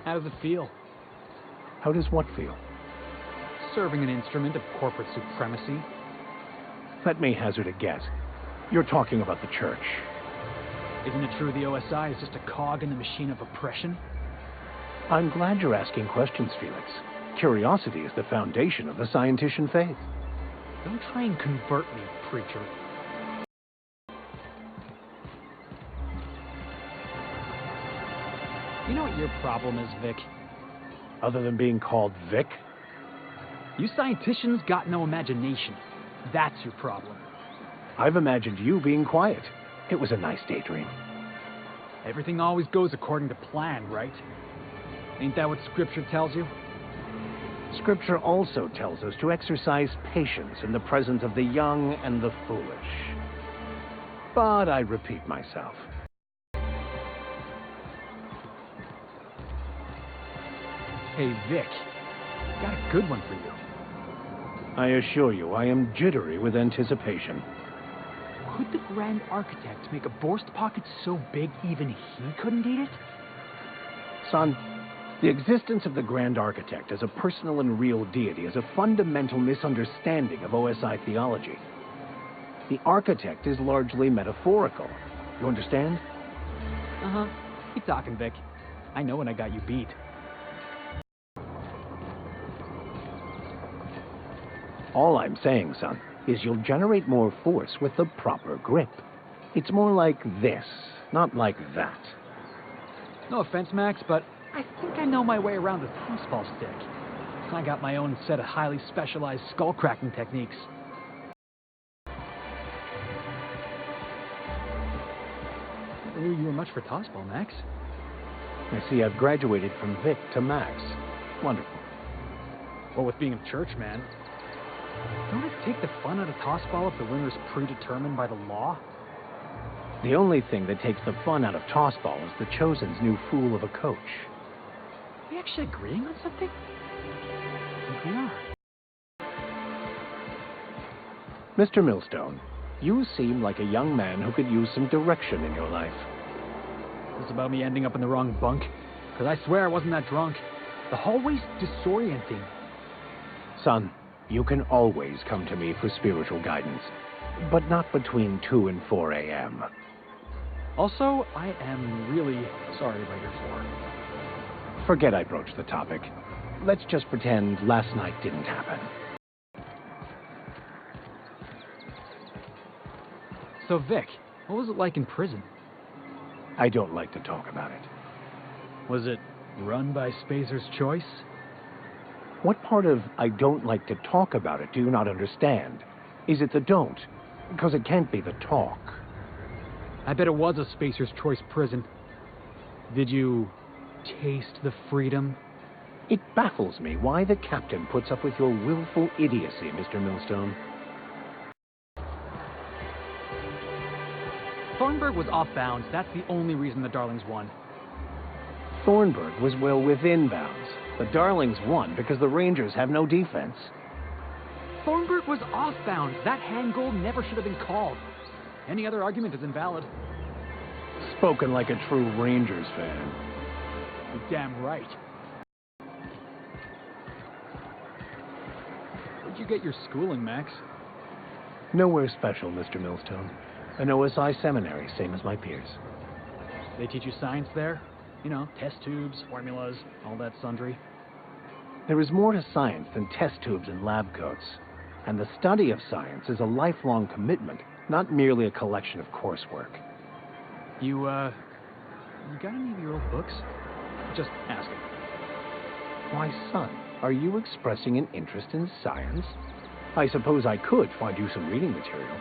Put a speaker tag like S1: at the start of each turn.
S1: How does it feel?
S2: How does what feel?
S1: Serving an instrument of corporate supremacy.
S2: Let me hazard a guess. You're talking about the church.
S1: Isn't it true the OSI is just a cog in the machine of oppression?
S2: I'm glad you're asking questions, Felix. Curiosity is the foundation of the scientician faith.
S1: Don't try and convert me, preacher. You know what your problem is, Vic?
S2: Other than being called Vic?
S1: You scienticians got no imagination. That's your problem.
S2: I've imagined you being quiet. It was a nice daydream.
S1: Everything always goes according to plan, right? Ain't that what Scripture tells you?
S2: Scripture also tells us to exercise patience in the presence of the young and the foolish. But I repeat myself.
S1: Hey, Vic. Got a good one for you.
S2: I assure you, I am jittery with anticipation.
S1: Could the Grand Architect make a Borst pocket so big even he couldn't eat it?
S2: Son, the existence of the Grand Architect as a personal and real deity is a fundamental misunderstanding of OSI theology. The architect is largely metaphorical. You understand?
S1: Uh-huh. Keep talking, Vic. I know when I got you beat.
S2: All I'm saying, son, is you'll generate more force with the proper grip. It's more like this, not like that.
S1: No offense, Max, but I think I know my way around a tennis-ball stick. I got my own set of highly specialized skull-cracking techniques. I knew you were much for tossball, Max.
S2: I see I've graduated from Vic to Max. Wonderful.
S1: Well, with being a church man, don't it take the fun out of tossball if the winner's predetermined by the law?
S2: The only thing that takes the fun out of tossball is the Chosen's new fool of a coach.
S1: Are we actually agreeing on something? I think we are.
S2: Mr. Millstone, you seem like a young man who could use some direction in your life.
S1: Is this about me ending up in the wrong bunk? Because I swear I wasn't that drunk. The hallway's disorienting.
S2: Son, you can always come to me for spiritual guidance, but not between 2 and 4 a.m.
S1: Also, I am really sorry about your floor.
S2: Forget I broached the topic. Let's just pretend last night didn't happen.
S1: So, Vic, what was it like in prison?
S2: I don't like to talk about it.
S1: Was it run by Spacer's choice?
S2: What part of I don't like to talk about it do you not understand? Is it the don't? Because it can't be the talk.
S1: I bet it was a Spacer's choice prison. Did you taste the freedom?
S2: It baffles me why the captain puts up with your willful idiocy, Mr. Millstone.
S1: Thornburg was off bounds. That's the only reason the Darlings won.
S2: Thornburg was well within bounds. The Darlings won because the Rangers have no defense.
S1: Thornburg was off bounds. That hand goal never should have been called. Any other argument is invalid.
S2: Spoken like a true Rangers fan.
S1: You're damn right. Where'd you get your schooling, Max?
S2: Nowhere special, Mr. Millstone. An OSI seminary, same as my peers.
S1: They teach you science there? You know, test tubes, formulas, all that sundry.
S2: There is more to science than test tubes and lab coats. And the study of science is a lifelong commitment, not merely a collection of coursework.
S1: You got any of your old books? Just asking.
S2: Why, son, are you expressing an interest in science? I suppose I could find you some reading material.